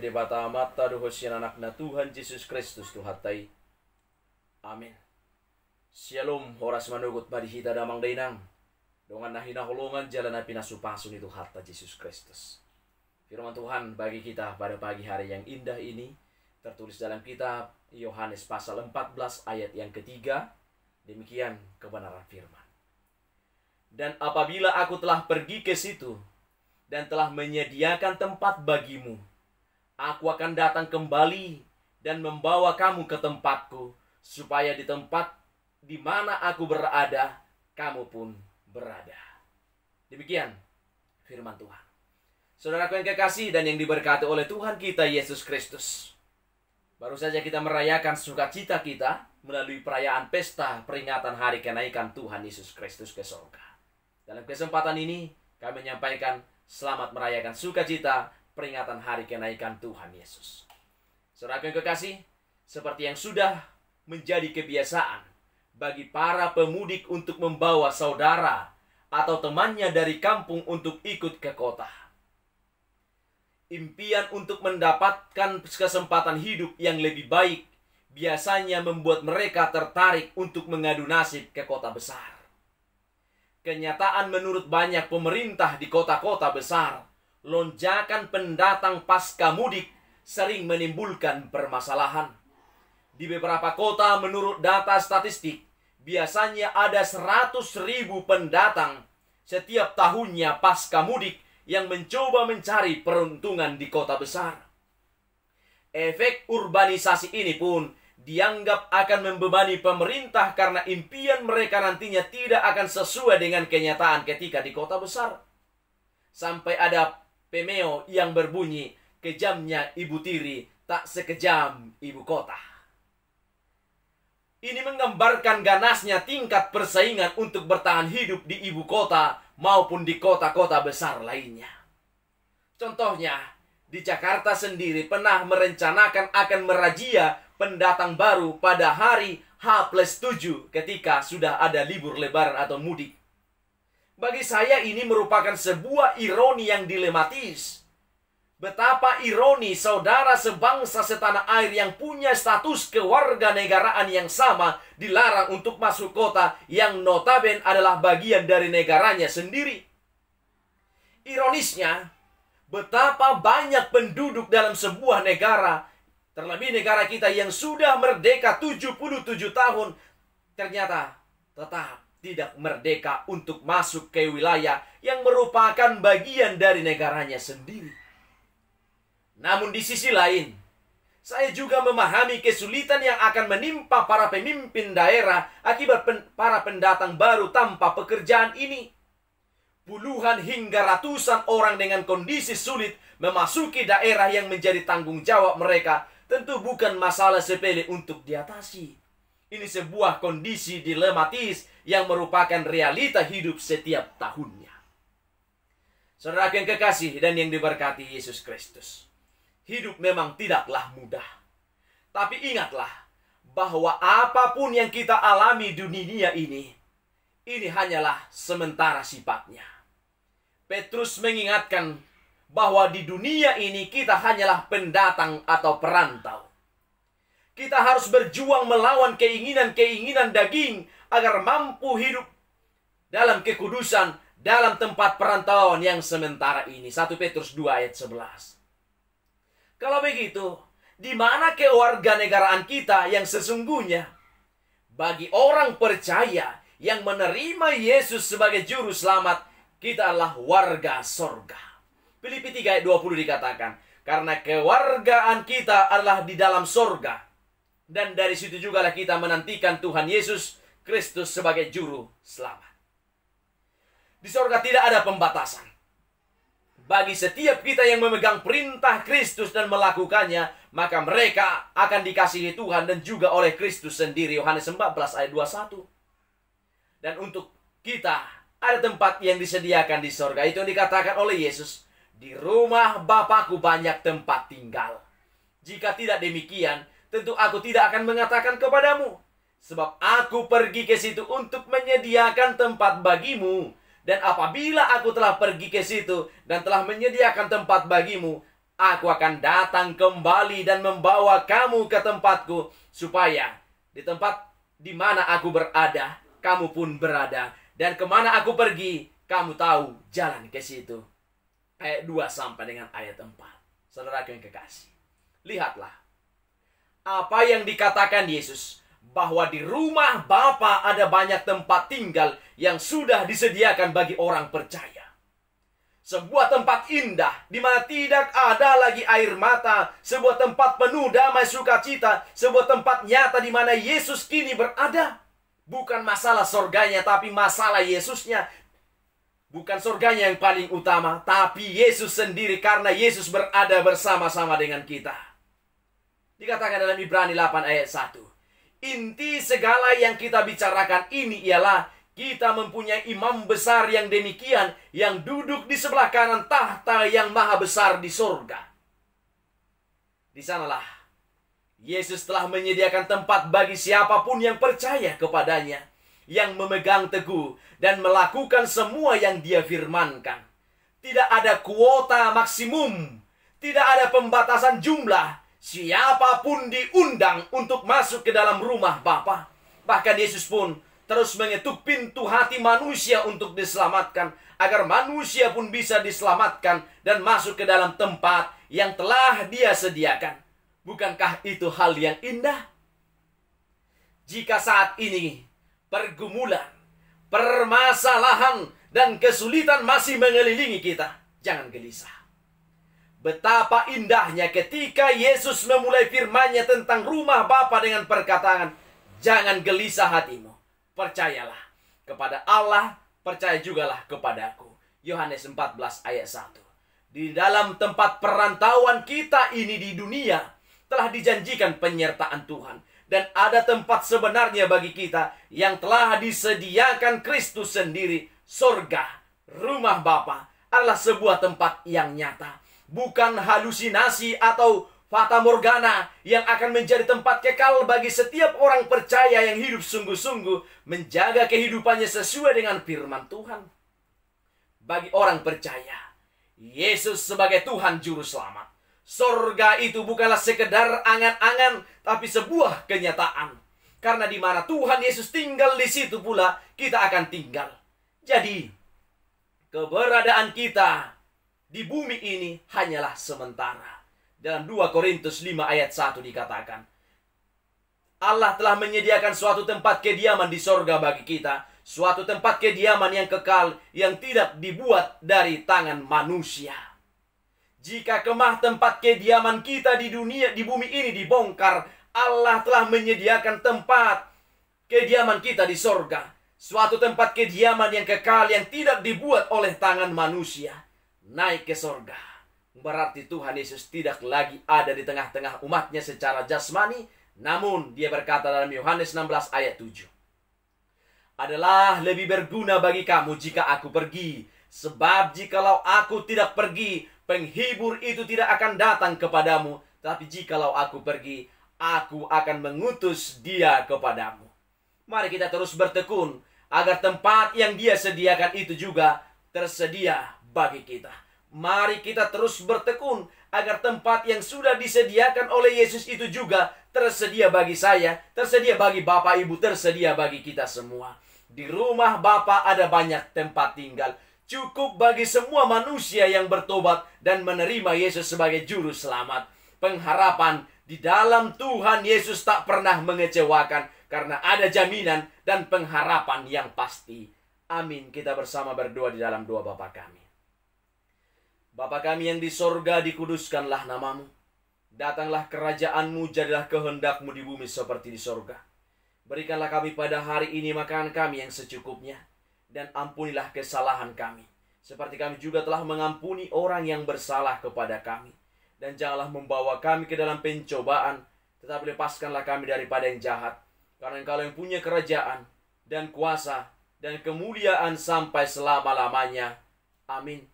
Debata mata dohosian anakna Tuhan Yesus Kristus Tuhatai. Amin. Shalom horas manugut badihita damang dainang. Dongan nahina holongan jalan api nasupasun itu hatta Yesus Kristus. Firman Tuhan bagi kita pada pagi hari yang indah ini tertulis dalam kitab Yohanes pasal 14 ayat yang ketiga. Demikian kebenaran firman. Dan apabila aku telah pergi ke situ dan telah menyediakan tempat bagimu, aku akan datang kembali dan membawa kamu ke tempatku, supaya di tempat di mana aku berada, kamu pun berada. Demikian firman Tuhan. Saudaraku yang kekasih dan yang diberkati oleh Tuhan kita Yesus Kristus. Baru saja kita merayakan sukacita kita melalui perayaan pesta peringatan hari kenaikan Tuhan Yesus Kristus ke surga. Dalam kesempatan ini kami menyampaikan selamat merayakan sukacita peringatan hari kenaikan Tuhan Yesus. Saudara yang kekasih, seperti yang sudah menjadi kebiasaan bagi para pemudik untuk membawa saudara atau temannya dari kampung untuk ikut ke kota. Impian untuk mendapatkan kesempatan hidup yang lebih baik biasanya membuat mereka tertarik untuk mengadu nasib ke kota besar. Kenyataan menurut banyak pemerintah di kota-kota besar, lonjakan pendatang pasca mudik sering menimbulkan permasalahan. Di beberapa kota menurut data statistik, biasanya ada 100.000 pendatang setiap tahunnya pasca mudik yang mencoba mencari peruntungan di kota besar. Efek urbanisasi ini pun dianggap akan membebani pemerintah karena impian mereka nantinya tidak akan sesuai dengan kenyataan ketika di kota besar. Sampai ada pemeo yang berbunyi, kejamnya ibu tiri tak sekejam ibu kota. Ini menggambarkan ganasnya tingkat persaingan untuk bertahan hidup di ibu kota maupun di kota-kota besar lainnya. Contohnya, di Jakarta sendiri pernah merencanakan akan merazia pendatang baru pada hari H+7 ketika sudah ada libur lebaran atau mudik. Bagi saya ini merupakan sebuah ironi yang dilematis. Betapa ironi saudara sebangsa setanah air yang punya status kewarganegaraan yang sama dilarang untuk masuk kota yang notabene adalah bagian dari negaranya sendiri. Ironisnya, betapa banyak penduduk dalam sebuah negara, terlebih negara kita yang sudah merdeka 77 tahun, ternyata tetap tidak merdeka untuk masuk ke wilayah yang merupakan bagian dari negaranya sendiri. Namun di sisi lain, saya juga memahami kesulitan yang akan menimpa para pemimpin daerah akibat para pendatang baru tanpa pekerjaan ini. Puluhan hingga ratusan orang dengan kondisi sulit memasuki daerah yang menjadi tanggung jawab mereka tentu bukan masalah sepele untuk diatasi. Ini sebuah kondisi dilematis yang merupakan realita hidup setiap tahunnya. Saudara yang kekasih dan yang diberkati Yesus Kristus, hidup memang tidaklah mudah. Tapi ingatlah bahwa apapun yang kita alami di dunia ini hanyalah sementara sifatnya. Petrus mengingatkan bahwa di dunia ini kita hanyalah pendatang atau perantau. Kita harus berjuang melawan keinginan-keinginan daging agar mampu hidup dalam kekudusan dalam tempat perantauan yang sementara ini. 1 Petrus 2 ayat 11. Kalau begitu, di mana kewarganegaraan kita yang sesungguhnya? Bagi orang percaya yang menerima Yesus sebagai juru selamat, kita adalah warga sorga. Filipi 3 ayat 20 dikatakan, karena kewargaan kita adalah di dalam sorga. Dan dari situ jugalah kita menantikan Tuhan Yesus Kristus sebagai juru selamat. Di sorga tidak ada pembatasan. Bagi setiap kita yang memegang perintah Kristus dan melakukannya, maka mereka akan dikasihi Tuhan dan juga oleh Kristus sendiri. Yohanes 14 ayat 21. Dan untuk kita ada tempat yang disediakan di sorga. Itu yang dikatakan oleh Yesus. Di rumah Bapakku banyak tempat tinggal. Jika tidak demikian, tentu aku tidak akan mengatakan kepadamu. Sebab aku pergi ke situ untuk menyediakan tempat bagimu. Dan apabila aku telah pergi ke situ dan telah menyediakan tempat bagimu, aku akan datang kembali dan membawa kamu ke tempatku, supaya di tempat di mana aku berada, kamu pun berada. Dan kemana aku pergi, kamu tahu jalan ke situ. Ayat 2 sampai dengan ayat 4. Saudara yang kekasih, lihatlah apa yang dikatakan Yesus, bahwa di rumah Bapa ada banyak tempat tinggal yang sudah disediakan bagi orang percaya. Sebuah tempat indah di mana tidak ada lagi air mata, sebuah tempat penuh damai sukacita, sebuah tempat nyata di mana Yesus kini berada. Bukan masalah sorganya, tapi masalah Yesusnya. Bukan sorganya yang paling utama, tapi Yesus sendiri, karena Yesus berada bersama-sama dengan kita. Dikatakan dalam Ibrani 8 ayat 1. Inti segala yang kita bicarakan ini ialah kita mempunyai imam besar yang demikian, yang duduk di sebelah kanan tahta yang maha besar di sorga. Di sanalah Yesus telah menyediakan tempat bagi siapapun yang percaya kepadanya, yang memegang teguh dan melakukan semua yang Dia firmankan. Tidak ada kuota maksimum, tidak ada pembatasan jumlah. Siapapun diundang untuk masuk ke dalam rumah Bapa. Bahkan Yesus pun terus mengetuk pintu hati manusia untuk diselamatkan, agar manusia pun bisa diselamatkan dan masuk ke dalam tempat yang telah Dia sediakan. Bukankah itu hal yang indah? Jika saat ini pergumulan, permasalahan, dan kesulitan masih mengelilingi kita, jangan gelisah. Betapa indahnya ketika Yesus memulai firman-Nya tentang rumah Bapa dengan perkataan, jangan gelisah hatimu, percayalah kepada Allah, percaya jugalah kepadaku. Yohanes 14 ayat 1. Di dalam tempat perantauan kita ini di dunia, telah dijanjikan penyertaan Tuhan. Dan ada tempat sebenarnya bagi kita yang telah disediakan Kristus sendiri. Sorga, rumah Bapa, adalah sebuah tempat yang nyata. Bukan halusinasi atau fata morgana yang akan menjadi tempat kekal bagi setiap orang percaya yang hidup sungguh-sungguh menjaga kehidupannya sesuai dengan firman Tuhan. Bagi orang percaya, Yesus sebagai Tuhan Juru Selamat, sorga itu bukanlah sekedar angan-angan, tapi sebuah kenyataan. Karena di mana Tuhan Yesus tinggal, di situ pula kita akan tinggal. Jadi, keberadaan kita di bumi ini hanyalah sementara. Dalam 2 Korintus 5 ayat 1 dikatakan, Allah telah menyediakan suatu tempat kediaman di sorga bagi kita. Suatu tempat kediaman yang kekal, yang tidak dibuat dari tangan manusia. Jika kemah tempat kediaman kita di dunia, di bumi ini dibongkar, Allah telah menyediakan tempat kediaman kita di sorga. Suatu tempat kediaman yang kekal, yang tidak dibuat oleh tangan manusia. Naik ke sorga, berarti Tuhan Yesus tidak lagi ada di tengah-tengah umatnya secara jasmani. Namun Dia berkata dalam Yohanes 16 ayat 7, adalah lebih berguna bagi kamu jika aku pergi. Sebab jikalau aku tidak pergi, penghibur itu tidak akan datang kepadamu. Tapi jikalau aku pergi, aku akan mengutus Dia kepadamu. Mari kita terus bertekun agar tempat yang Dia sediakan itu juga tersedia bagi kita. Mari kita terus bertekun agar tempat yang sudah disediakan oleh Yesus itu juga tersedia bagi saya, tersedia bagi Bapak Ibu, tersedia bagi kita semua. Di rumah Bapa ada banyak tempat tinggal. Cukup bagi semua manusia yang bertobat dan menerima Yesus sebagai juru selamat. Pengharapan di dalam Tuhan Yesus tak pernah mengecewakan, karena ada jaminan dan pengharapan yang pasti. Amin. Kita bersama berdoa di dalam doa Bapa kami. Bapa kami yang di sorga, dikuduskanlah namamu. Datanglah kerajaan-Mu, jadilah kehendak-Mu di bumi seperti di sorga. Berikanlah kami pada hari ini makanan kami yang secukupnya. Dan ampunilah kesalahan kami, seperti kami juga telah mengampuni orang yang bersalah kepada kami. Dan janganlah membawa kami ke dalam pencobaan, tetapi lepaskanlah kami daripada yang jahat. Karena Engkau yang punya kerajaan, dan kuasa, dan kemuliaan sampai selama-lamanya. Amin.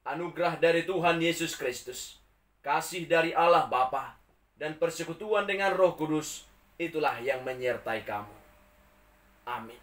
Anugerah dari Tuhan Yesus Kristus, kasih dari Allah Bapa, dan persekutuan dengan Roh Kudus, itulah yang menyertai kamu. Amin.